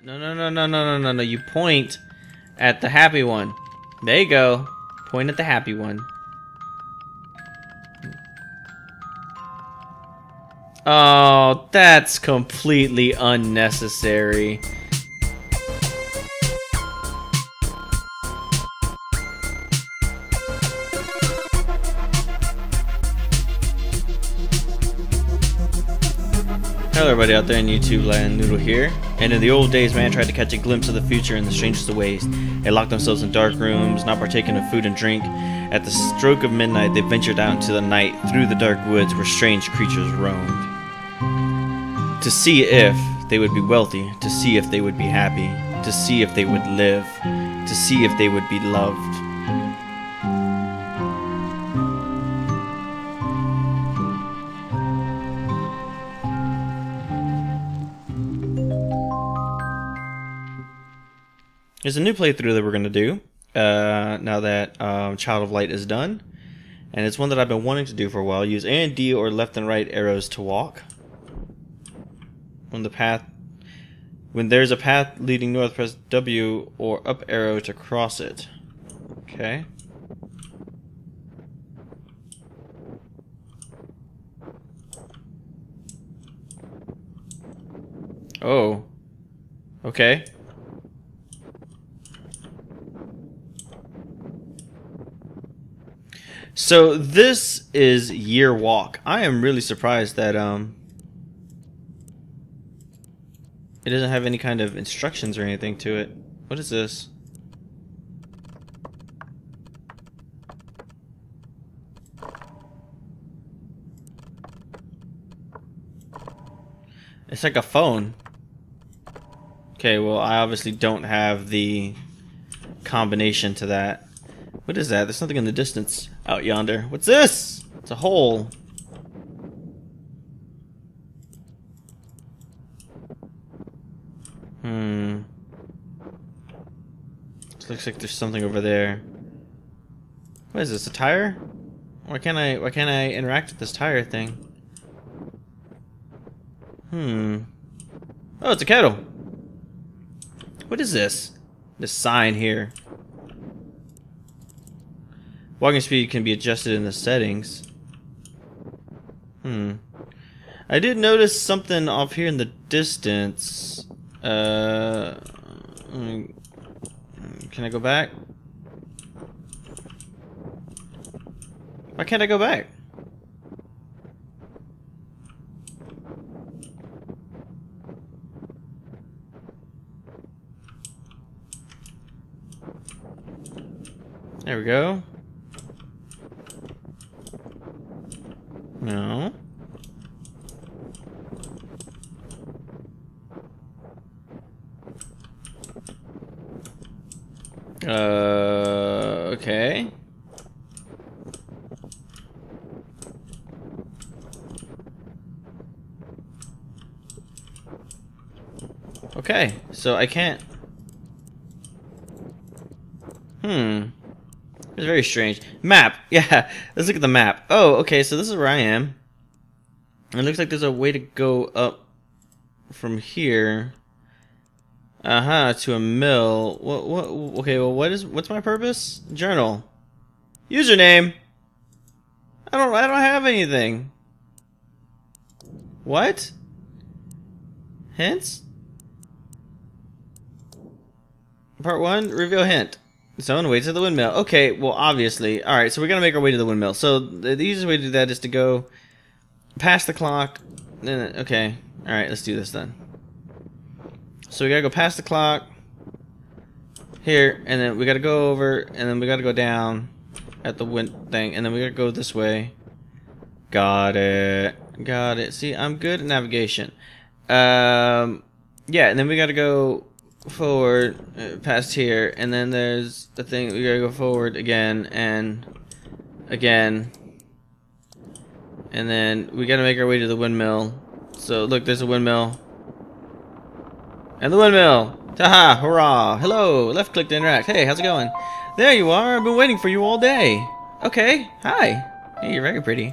No, no, no, no, no, no, no, no. You point at the happy one. There you go. Point at the happy one. Oh, that's completely unnecessary. Hello everybody out there in YouTube land, Noodle here. And in the old days, man tried to catch a glimpse of the future in the strangest of ways. They locked themselves in dark rooms, not partaking of food and drink. At the stroke of midnight, they ventured out into the night, through the dark woods where strange creatures roamed. To see if they would be wealthy, to see if they would be happy, to see if they would live, to see if they would be loved. There's a new playthrough that we're going to do now that Child of Light is done. And it's one that I've been wanting to do for a while. Use A and D or left and right arrows to walk. When there's a path leading north, press W or up arrow to cross it. Okay. Oh. Okay. So this is Year Walk. I am really surprised that it doesn't have any kind of instructions or anything to it. What is this? It's like a phone. Okay, well I obviously don't have the combination to that. What is that? There's something in the distance out yonder. What's this? It's a hole. Looks like there's something over there. What is this? A tire? Why can't I interact with this tire thing? Oh, it's a kettle. What is this? This sign here. Walking speed can be adjusted in the settings. I did notice something off here in the distance. Can I go back? Why can't I go back? There we go. No. Okay. Okay, so I can't. It's very strange. Map! Yeah, let's look at the map. Oh, okay, so this is where I am. It looks like there's a way to go up from here. To a mill. What? Okay, well, what's my purpose? Journal. Username. I don't have anything. What? Hints? Part 1, reveal hint. Someone waits at the windmill. Okay, well, obviously. Alright, so we're gonna make our way to the windmill. So, the easiest way to do that is to go past the clock. Then, okay. Alright, let's do this then. So we gotta go past the clock. Here, and then we gotta go over, and then we gotta go down at the wind thing, and then we gotta go this way. Got it. Got it. See, I'm good at navigation. Yeah, and then we gotta go forward past here, and then there's the thing we gotta go forward again and again, and then we gotta make our way to the windmill. So look, there's a windmill and the windmill. Taha, hurrah, hello, left click to interact. Hey, how's it going? There you are. I've been waiting for you all day. Okay, hi. Hey, you're very pretty.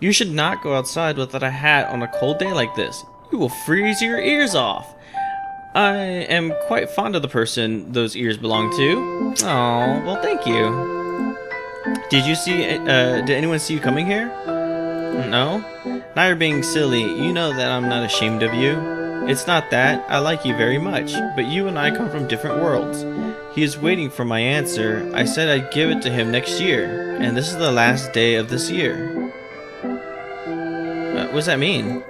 You should not go outside without a hat on a cold day like this. You will freeze your ears off. I am quite fond of the person those ears belong to. Oh, well, thank you. Did you see, did anyone see you coming here? No? Now you're being silly. You know that I'm not ashamed of you. It's not that. I like you very much, but you and I come from different worlds. He is waiting for my answer. I said I'd give it to him next year, and this is the last day of this year. What does that mean?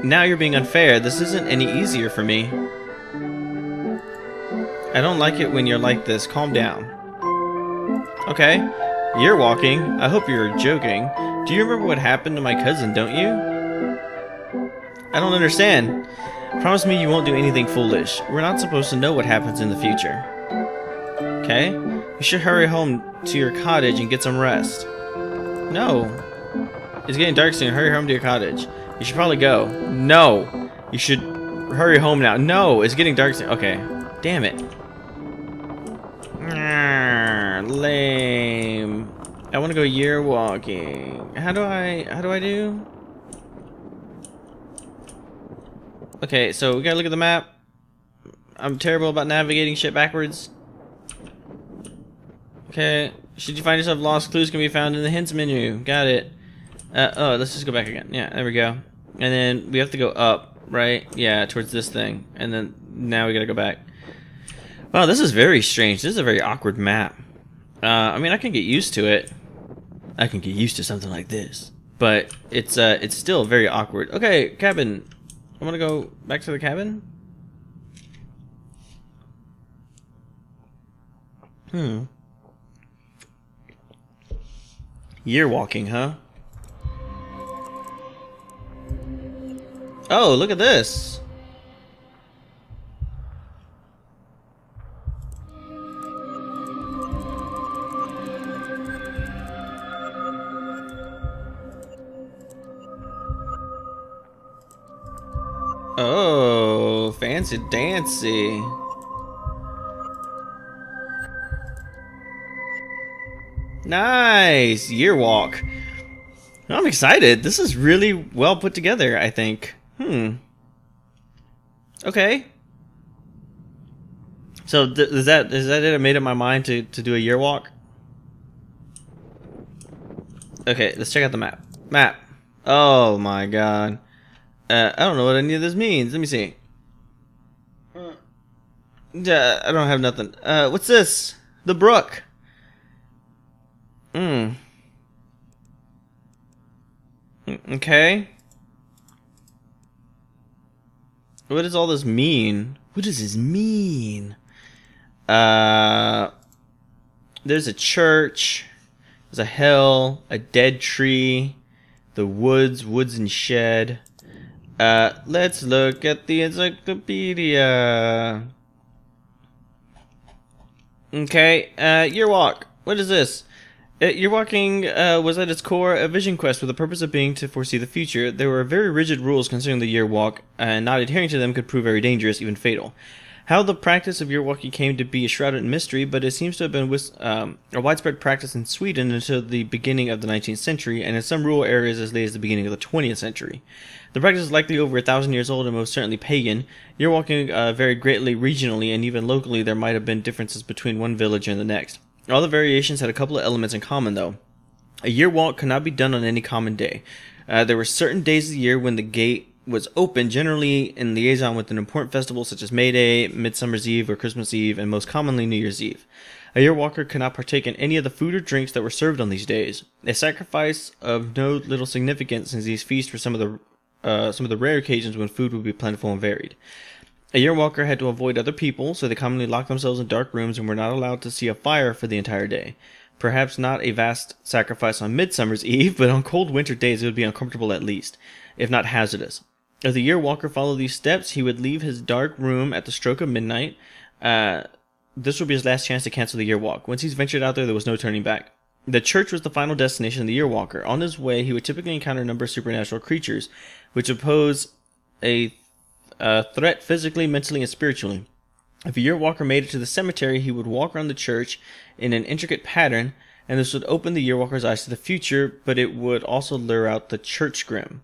Now you're being unfair. This isn't any easier for me. I don't like it when you're like this. Calm down. Okay. You're walking. I hope you're joking. Do you remember what happened to my cousin, don't you? I don't understand. Promise me you won't do anything foolish. We're not supposed to know what happens in the future. Okay? You should hurry home to your cottage and get some rest. No. It's getting dark soon. Hurry home to your cottage. You should probably go. No. You should hurry home now. No. It's getting dark soon. Okay. Damn it. Lame. I want to go year walking. How do I do? Okay, so we gotta look at the map. I'm terrible about navigating shit backwards. Okay, should you find yourself lost, clues can be found in the hints menu. Got it. Oh, let's just go back again. Yeah, there we go. And then we have to go up, right? Yeah, towards this thing. And then now we gotta go back. Wow, this is very strange. This is a very awkward map. I mean, I can get used to it. I can get used to something like this. But it's still very awkward. Okay, cabin. I want to go back to the cabin. Year walking, huh? Oh, look at this. Oh, fancy dancy. Nice! Year walk. I'm excited. This is really well put together, I think. Okay. So is that it? I made up my mind to do a year walk? Okay, let's check out the map. Map. Oh my god. I don't know what any of this means. Let me see. I don't have nothing. What's this? The brook. Okay. What does all this mean? What does this mean? There's a church. There's a hill. A dead tree. The woods and shed. Let's look at the encyclopedia. Okay, year walk. What is this? Year walking was at its core a vision quest with the purpose of being to foresee the future. There were very rigid rules concerning the year walk, and not adhering to them could prove very dangerous, even fatal. How the practice of year walking came to be is shrouded in mystery, but it seems to have been a widespread practice in Sweden until the beginning of the 19th century, and in some rural areas as late as the beginning of the 20th century. The practice is likely over 1,000 years old and most certainly pagan. Year walking varied greatly regionally, and even locally there might have been differences between one village and the next. All the variations had a couple of elements in common, though. A year walk could not be done on any common day. There were certain days of the year when the gate was open, generally in liaison with an important festival such as May Day, Midsummer's Eve, or Christmas Eve, and most commonly New Year's Eve. A year walker could not partake in any of the food or drinks that were served on these days. A sacrifice of no little significance, since these feasts were some of the rare occasions when food would be plentiful and varied. A year walker had to avoid other people, so they commonly locked themselves in dark rooms and were not allowed to see a fire for the entire day. Perhaps not a vast sacrifice on Midsummer's Eve, but on cold winter days it would be uncomfortable at least, if not hazardous. If the year walker followed these steps, he would leave his dark room at the stroke of midnight. This would be his last chance to cancel the year walk. Once he's ventured out there was no turning back. The church was the final destination of the year walker. On his way, he would typically encounter a number of supernatural creatures, which would pose a threat physically, mentally, and spiritually. If a year walker made it to the cemetery, he would walk around the church in an intricate pattern, and this would open the year walker's eyes to the future, but it would also lure out the church grim.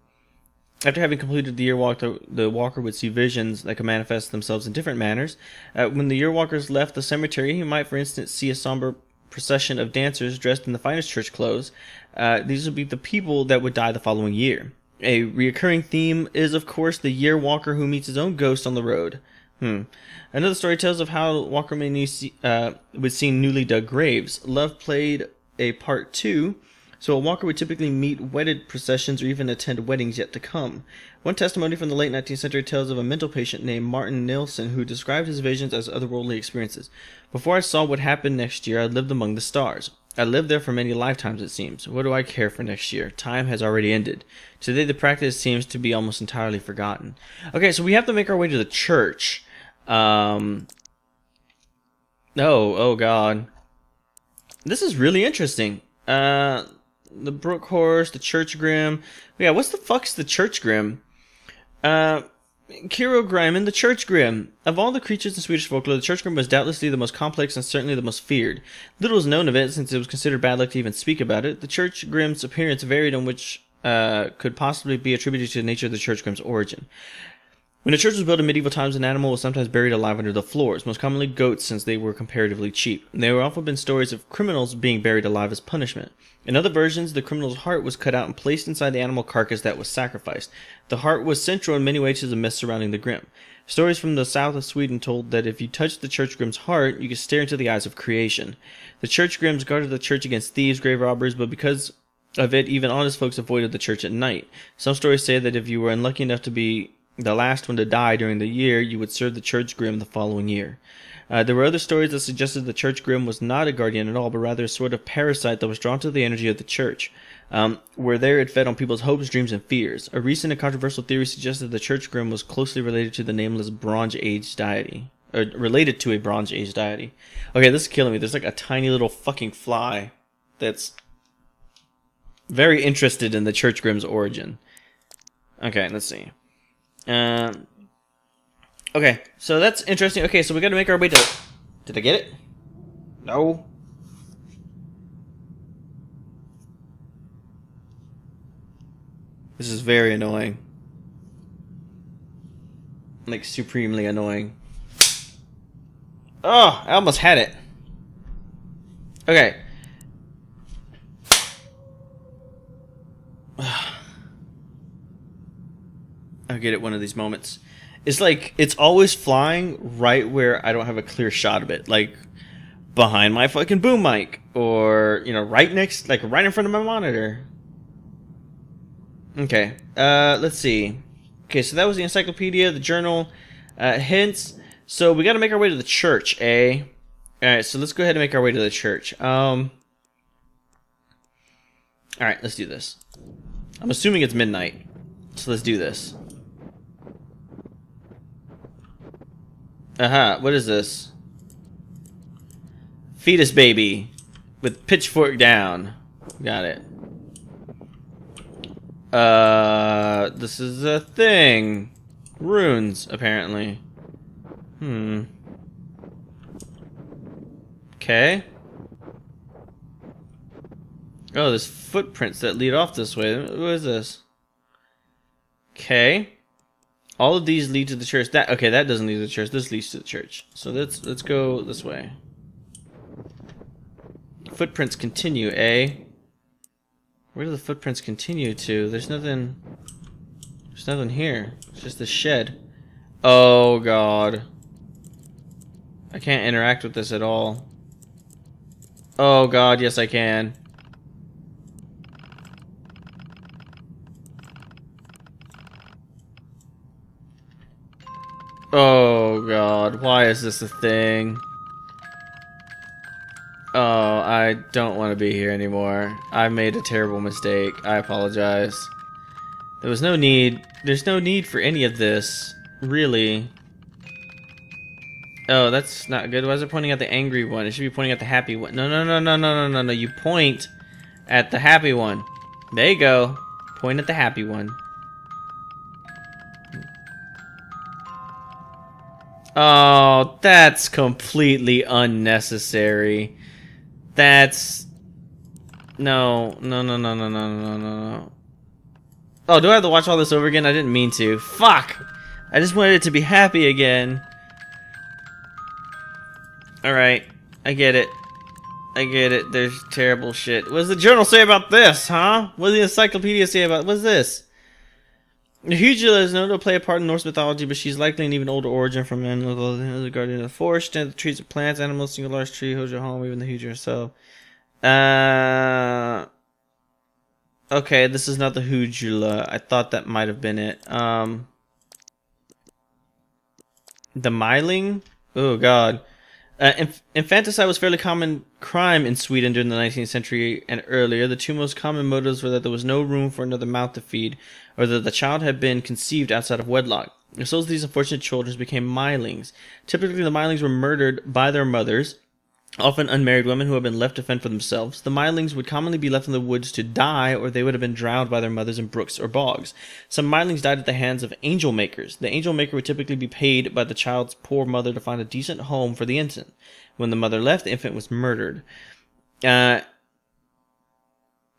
After having completed the year walk, the walker would see visions that could manifest themselves in different manners. When the year walkers left the cemetery, he might, for instance, see a somber procession of dancers dressed in the finest church clothes. These would be the people that would die the following year. A recurring theme is, of course, the year walker who meets his own ghost on the road. Another story tells of how Walker would see newly dug graves. Love played a part too. So a walker would typically meet wedded processions or even attend weddings yet to come. One testimony from the late 19th century tells of a mental patient named Martin Nilsson who described his visions as otherworldly experiences. Before I saw what happened next year, I lived among the stars. I lived there for many lifetimes, it seems. What do I care for next year? Time has already ended. Today the practice seems to be almost entirely forgotten. Okay, so we have to make our way to the church. Oh God. This is really interesting. The Brook Horse, the Church Grim. Yeah, what's the fuck's the Church Grim? Kiro Grimmen, the Church Grim. Of all the creatures in Swedish folklore, the Church Grim was doubtlessly the most complex and certainly the most feared. Little is known of it, since it was considered bad luck to even speak about it. The Church Grim's appearance varied, on which could possibly be attributed to the nature of the Church Grim's origin. When a church was built in medieval times, an animal was sometimes buried alive under the floors, most commonly goats since they were comparatively cheap. There have often been stories of criminals being buried alive as punishment. In other versions, the criminal's heart was cut out and placed inside the animal carcass that was sacrificed. The heart was central in many ways to the myth surrounding the Grim. Stories from the south of Sweden told that if you touched the Church Grim's heart, you could stare into the eyes of creation. The Church Grims guarded the church against thieves, grave robbers, but because of it, even honest folks avoided the church at night. Some stories say that if you were unlucky enough to be the last one to die during the year, you would serve the Church Grim the following year. There were other stories that suggested the Church Grim was not a guardian at all, but rather a sort of parasite that was drawn to the energy of the church. Where there it fed on people's hopes, dreams, and fears. A recent and controversial theory suggested the Church Grim was closely related to the nameless Bronze Age deity. Or related to a Bronze Age deity. Okay, this is killing me. There's like a tiny little fucking fly that's very interested in the Church Grim's origin. Okay, let's see. Okay, so that's interesting. Okay, so we gotta make our way to... Did I get it? No. This is very annoying. Like, supremely annoying. Oh, I almost had it. Okay. I'll get it one of these moments. It's like, it's always flying right where I don't have a clear shot of it. Like, behind my fucking boom mic. Or, you know, right next, like, right in front of my monitor. Okay, let's see. Okay, so that was the encyclopedia, the journal, hints. So we gotta make our way to the church, eh? Alright, so let's go ahead and make our way to the church. Alright, let's do this. I'm assuming it's midnight. So let's do this. What is this? Fetus baby with pitchfork down. Got it. This is a thing. Runes, apparently. Okay. Oh, there's footprints that lead off this way. What is this? Okay. All of these lead to the church. Okay, that doesn't lead to the church. This leads to the church. So let's go this way. Footprints continue, eh? Where do the footprints continue to? There's nothing here. It's just a shed. Oh God. I can't interact with this at all. Oh God, yes I can. Oh God, why is this a thing? Oh, I don't want to be here anymore. I made a terrible mistake. I apologize. There was no need. There's no need for any of this. Really. Oh, that's not good. Why is it pointing at the angry one? It should be pointing at the happy one. No, no, no, no, no, no, no, no. You point at the happy one. There you go. Point at the happy one. Oh, that's completely unnecessary. That's... No, no, no, no, no, no, no, no, no. Oh, do I have to watch all this over again? I didn't mean to. Fuck! I just wanted it to be happy again. Alright, I get it. I get it. There's terrible shit. What does the journal say about this, huh? What does the encyclopedia say about... What's this? The Hugula is known to play a part in Norse mythology, but she's likely an even older origin from the guardian of the forest, the trees of plants, animals, single large tree, holds your home, even the Hugula herself. Okay, this is not the Hugula. I thought that might have been it. The Myling? Oh, God. Infanticide was a fairly common crime in Sweden during the 19th century and earlier. The two most common motives were that there was no room for another mouth to feed, or that the child had been conceived outside of wedlock. The souls of these unfortunate children became Mylings. Typically, the Mylings were murdered by their mothers, often unmarried women who had been left to fend for themselves. The Mylings would commonly be left in the woods to die, or they would have been drowned by their mothers in brooks or bogs. Some Mylings died at the hands of angel makers. The angel maker would typically be paid by the child's poor mother to find a decent home for the infant. When the mother left, the infant was murdered. The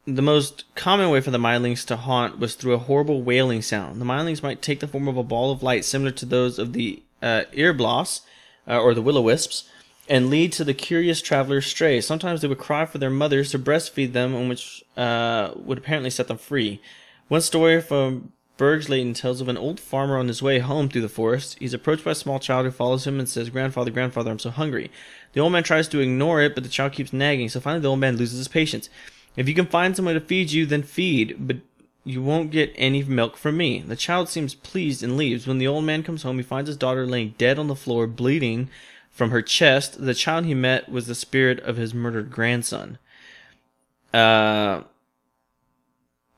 most common way for the Mylings to haunt was through a horrible wailing sound. The Mylings might take the form of a ball of light similar to those of the earbloss, or the will-o-wisps, and lead to the curious traveler astray. Sometimes they would cry for their mothers to breastfeed them, which would apparently set them free. One story from Bergsladen tells of an old farmer on his way home through the forest. He's approached by a small child who follows him and says, "Grandfather, grandfather, I'm so hungry." The old man tries to ignore it, but the child keeps nagging, so finally the old man loses his patience. "If you can find someone to feed you, then feed, but you won't get any milk from me." The child seems pleased and leaves. When the old man comes home, he finds his daughter laying dead on the floor, bleeding from her chest. The child he met was the spirit of his murdered grandson.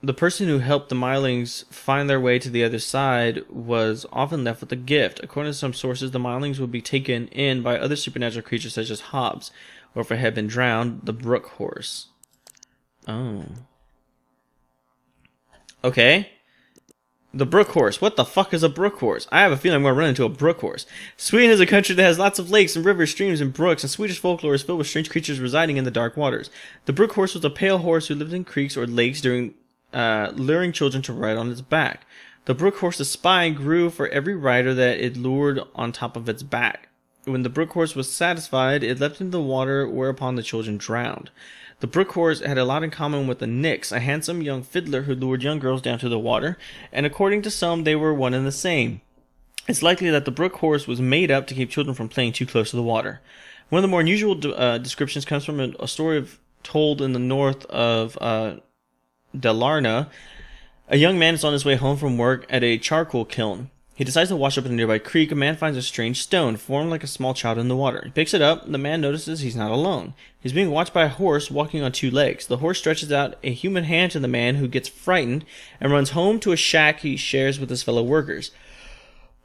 The person who helped the Mylings find their way to the other side was often left with a gift. According to some sources, the Mylings would be taken in by other supernatural creatures such as Hobbs, or if it had been drowned, the brook horse. Oh. Okay. The brook horse. What the fuck is a brook horse? I have a feeling I'm going to run into a brook horse. Sweden is a country that has lots of lakes and rivers, streams, and brooks, and Swedish folklore is filled with strange creatures residing in the dark waters. The brook horse was a pale horse who lived in creeks or lakes during luring children to ride on its back. The brook horse's spine grew for every rider that it lured on top of its back. When the brook horse was satisfied, it leapt into the water, whereupon the children drowned. The brook horse had a lot in common with the Nix, a handsome young fiddler who lured young girls down to the water, and according to some, they were one and the same. It's likely that the brook horse was made up to keep children from playing too close to the water. One of the more unusual descriptions comes from a story told in the north of Dalarna. A young man is on his way home from work at a charcoal kiln. He decides to wash up in a nearby creek. A man finds a strange stone, formed like a small child in the water. He picks it up. The man notices he's not alone. He's being watched by a horse walking on two legs. The horse stretches out a human hand to the man, who gets frightened and runs home to a shack he shares with his fellow workers.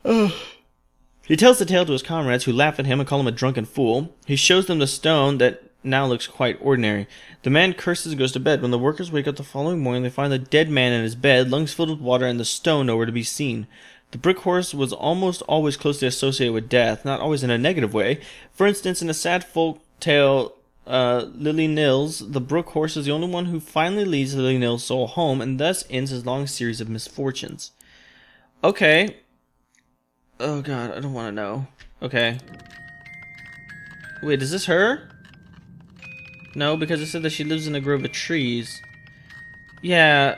He tells the tale to his comrades, who laugh at him and call him a drunken fool. He shows them the stone that now looks quite ordinary. The man curses and goes to bed. When the workers wake up the following morning, they find the dead man in his bed, lungs filled with water, and the stone nowhere to be seen. The brick horse was almost always closely associated with death, not always in a negative way. For instance, in a sad folk tale, Lily Nils, the brook horse is the only one who finally leads Lily Nils' soul home, and thus ends his long series of misfortunes. Okay. Oh god, I don't want to know. Okay. Wait, is this her? No, because it said that she lives in a grove of trees. Yeah,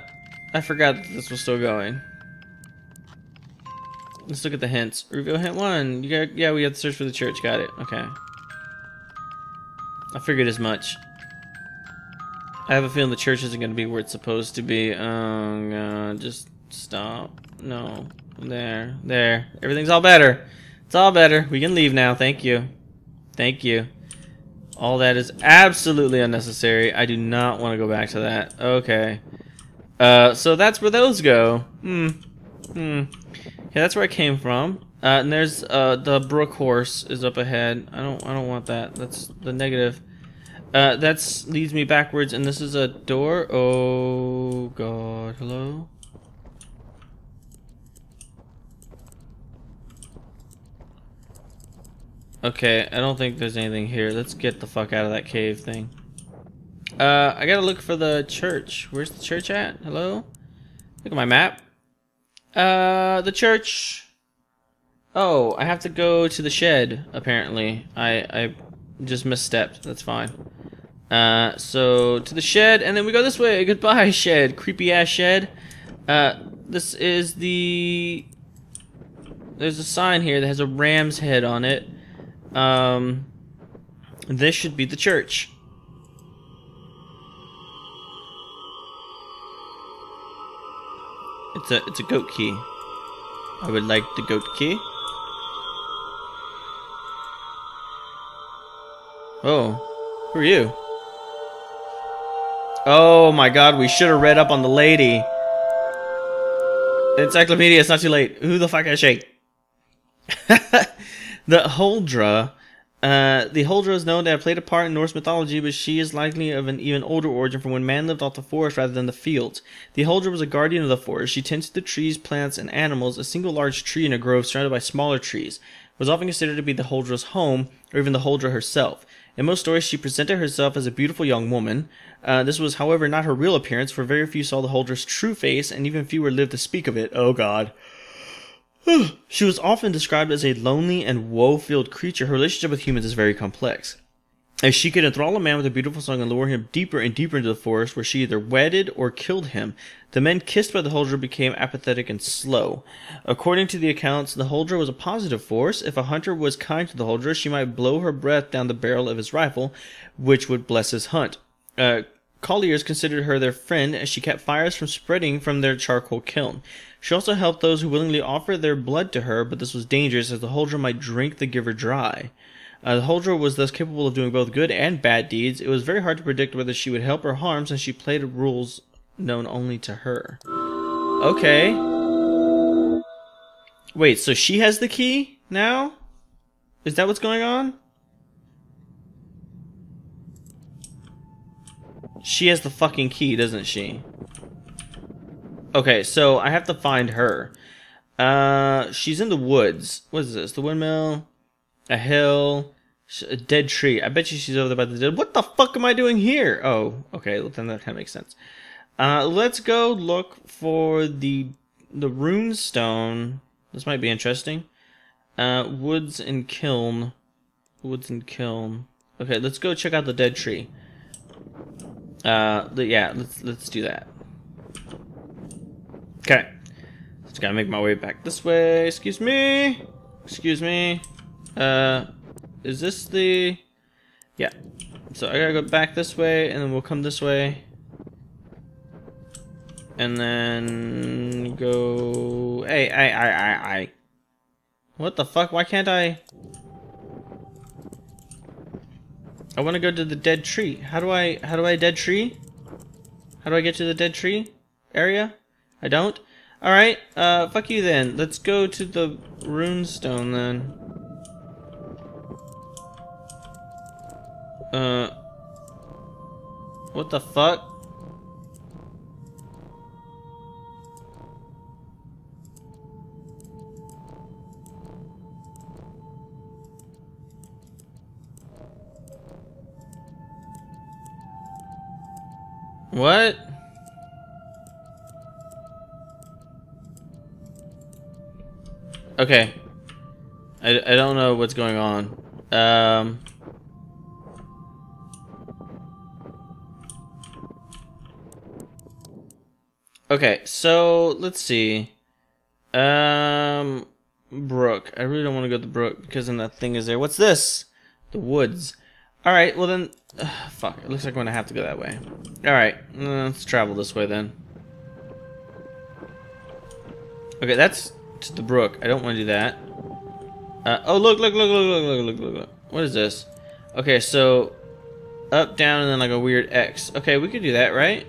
I forgot that this was still going. Let's look at the hints. Reveal hint 1. Yeah, we have to search for the church. Got it. Okay. I figured as much. I have a feeling the church isn't going to be where it's supposed to be. Oh, God. Just stop. No. There. There. Everything's all better. It's all better. We can leave now. Thank you. Thank you. All that is absolutely unnecessary. I do not want to go back to that. Okay. So that's where those go. Yeah, that's where I came from. And there's the brook horse is up ahead. I don't want that. That's the negative. That's leads me backwards, and this is a door. Oh god, hello? Okay, I don't think there's anything here. Let's get the fuck out of that cave thing. I gotta look for the church. Where's the church at? Hello? Look at my map. The church. Oh, I have to go to the shed, apparently. I just misstepped. That's fine. So to the shed, and then we go this way. Goodbye, shed. Creepy ass shed. This is the... There's a sign here that has a ram's head on it. This should be the church. It's a goat key. I would like the goat key. Oh, who are you? Oh my god, we should have read up on the lady. Encyclopedia, it's not too late. Who the fuck is she? The Huldra. The Huldra is known to have played a part in Norse mythology, but she is likely of an even older origin from when man lived off the forest rather than the fields. The Huldra was a guardian of the forest. She tended the trees, plants, and animals. A single large tree in a grove surrounded by smaller trees was often considered to be the Huldra's home, or even the Huldra herself. In most stories, she presented herself as a beautiful young woman. This was, however, not her real appearance, for very few saw the Huldra's true face, and even fewer lived to speak of it. Oh god. She was often described as a lonely and woe-filled creature. Her relationship with humans is very complex, as she could enthrall a man with a beautiful song and lure him deeper and deeper into the forest, where she either wedded or killed him. The men kissed by the Huldra became apathetic and slow. According to the accounts, the Huldra was a positive force. If a hunter was kind to the Huldra, she might blow her breath down the barrel of his rifle, which would bless his hunt. Colliers considered her their friend, as she kept fires from spreading from their charcoal kiln. She also helped those who willingly offered their blood to her, but this was dangerous, as the Huldra might drink the giver dry. The Huldra was thus capable of doing both good and bad deeds. It was very hard to predict whether she would help or harm, since she played rules known only to her. Okay. Wait, so she has the key now? Is that what's going on? She has the fucking key, doesn't she? Okay, so I have to find her. She's in the woods. What is this? The windmill? A hill? A dead tree. I bet you she's over there by the dead... What the fuck am I doing here? Oh, okay, then that kind of makes sense. Let's go look for the rune stone. This might be interesting. Woods and kiln. Woods and kiln. Okay, let's go check out the dead tree. Yeah, let's do that. Okay. Just gotta make my way back this way. Excuse me. Excuse me. Is this the... Yeah. So I gotta go back this way, and then we'll come this way. And then go... Hey. What the fuck? Why can't I... I want to go to the dead tree. How do I dead tree? How do I get to the dead tree area? I don't? Alright, fuck you then. Let's go to the rune stone then. What the fuck? What? Okay. I don't know what's going on. Okay, so let's see. Brook. I really don't want to go to the brook because then that thing is there. What's this? The woods. Alright, well then... fuck, it looks like I'm gonna have to go that way. Alright, let's travel this way then. Okay, that's to the brook. I don't want to do that. Oh, look. What is this? Okay, so... up, down, and then like a weird X. Okay, we could do that, right?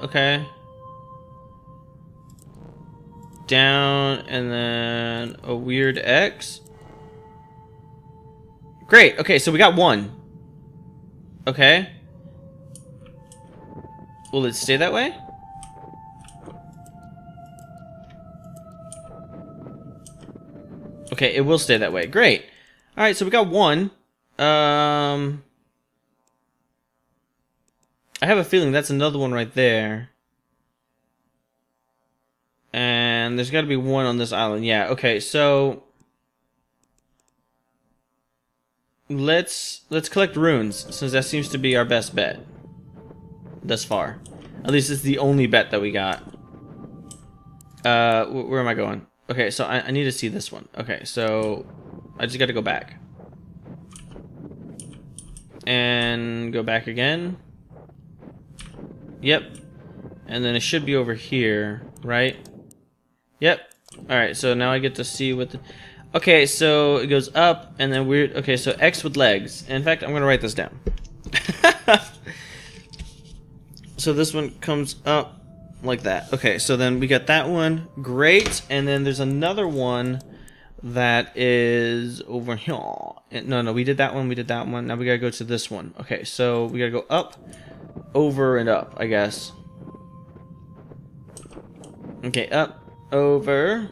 Okay. Down, and then a weird X. Great, okay, so we got one. Okay. Will it stay that way? Okay, it will stay that way. Great. Alright, so we got one. I have a feeling that's another one right there. And there's got to be one on this island. Yeah, okay, so let's collect runes, since that seems to be our best bet thus far. At least it's the only bet that we got. Where am I going? Okay, so I need to see this one. Okay, so I just got to go back. And go back again. Yep. And then it should be over here, right? Yep. Alright, so now I get to see what the... Okay, so it goes up, and then weird... Okay, so X with legs. In fact, I'm going to write this down. So this one comes up like that. Okay, so then we got that one. Great. And then there's another one that is over here. No, we did that one. We did that one. Now we got to go to this one. Okay, so we got to go up, over, and up, I guess. Okay, up, over.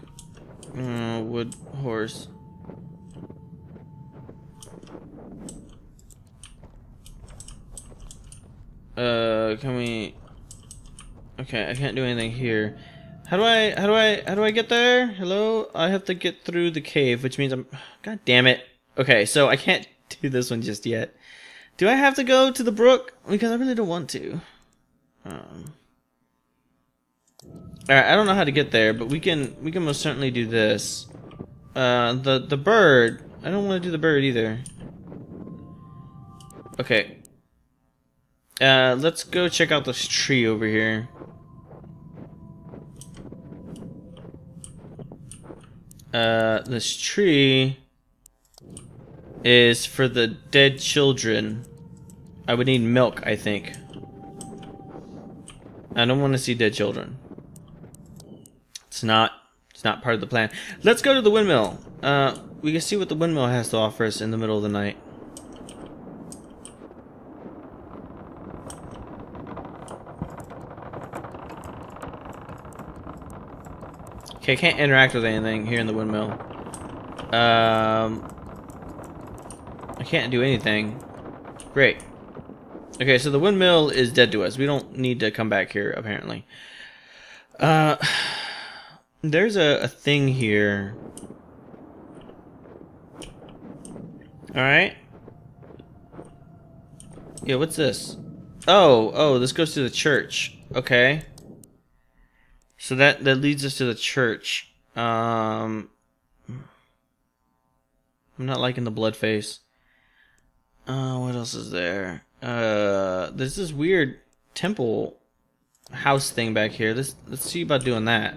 Wood, horse. Can we... Okay, I can't do anything here. How do I get there? Hello? I have to get through the cave, which means I'm... God damn it. Okay, so I can't do this one just yet. Do I have to go to the brook? Because I really don't want to. Alright, I don't know how to get there, but we can most certainly do this. The bird. I don't want to do the bird either. Okay. Let's go check out this tree over here. This tree is for the dead children. I would need milk, I think. I don't want to see dead children. It's not part of the plan. Let's go to the windmill. We can see what the windmill has to offer us in the middle of the night. Okay, I can't interact with anything here in the windmill. I can't do anything. Great. Okay, so the windmill is dead to us. We don't need to come back here, apparently. There's a thing here. Alright. Yeah, what's this? Oh, this goes to the church. Okay. So that leads us to the church. I'm not liking the blood face. What else is there? There's this weird temple house thing back here. Let's see about doing that.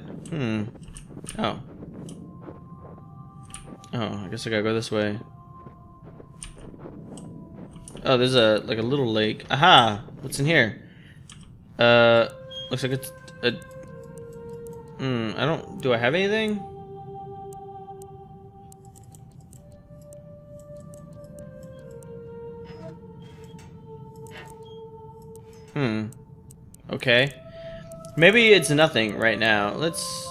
Oh, I guess I gotta go this way. Oh, there's like a little lake. Aha! What's in here? Looks like it's a... do I have anything? Okay. Maybe it's nothing right now. Let's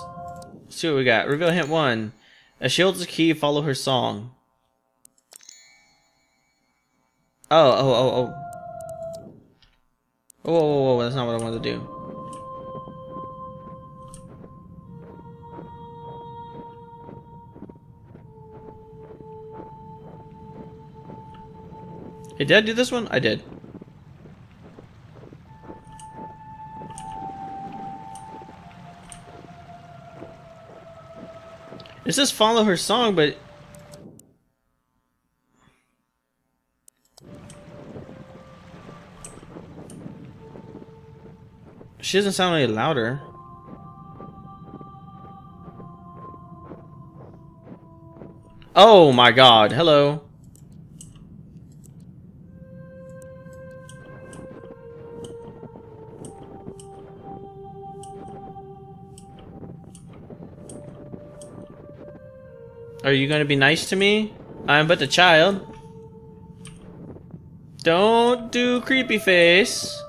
see what we got. Reveal hint 1. A shield's a key, follow her song. Oh. Whoa, that's not what I wanted to do. Hey, did I do this one? I did. It says follow her song, but... she doesn't sound any louder. Oh my god, hello. Are you gonna be nice to me? I'm but a child. Don't do creepy face.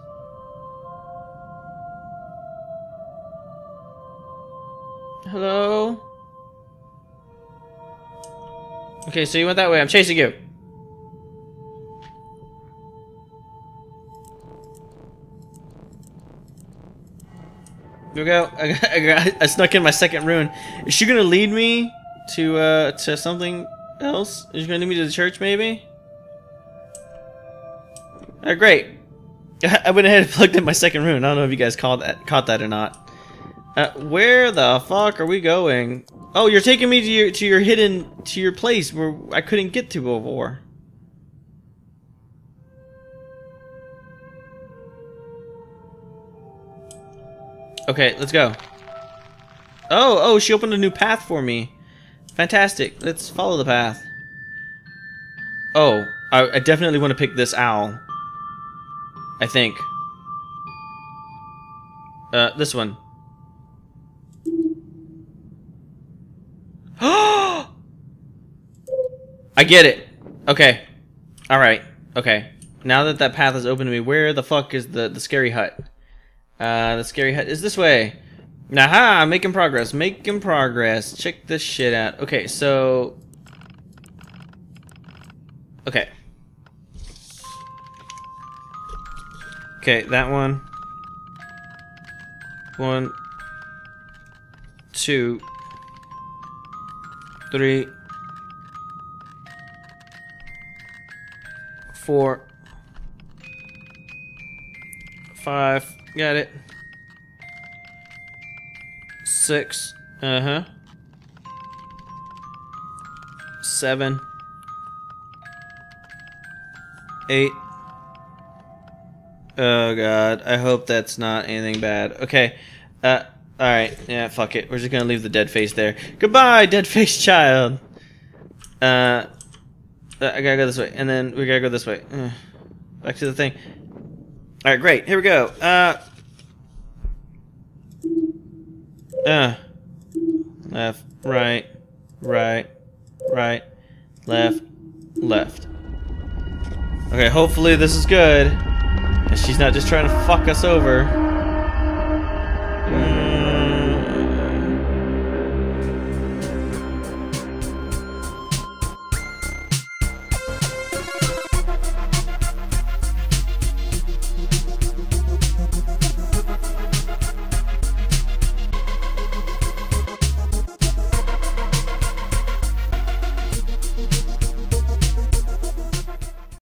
Hello? Okay, so you went that way. I'm chasing you. Here we go. I snuck in my second rune. Is she gonna lead me to something else? Is she gonna lead me to the church, maybe? Alright, great. I went ahead and plugged in my second rune. I don't know if you guys caught that or not. Where the fuck are we going? Oh, you're taking me to your place where I couldn't get to before. Okay, let's go. Oh, she opened a new path for me. Fantastic. Let's follow the path. Oh, I definitely want to pick this owl. I think. This one. I get it. Okay. Alright. Okay. Now that that path is open to me, where the fuck is the scary hut? The scary hut is this way. Aha! Making progress. Making progress. Check this shit out. Okay, so... Okay. Okay, that one. 1, 2, 3, 4, 5. Got it. 6. 7. 8. Oh god, I hope that's not anything bad. Okay, alright, yeah, fuck it. We're just gonna leave the dead face there. Goodbye, dead face child! I gotta go this way, and then we gotta go this way. Back to the thing. Alright, great, here we go. Left, right, right, right, left, left. Okay, hopefully this is good. She's not just trying to fuck us over.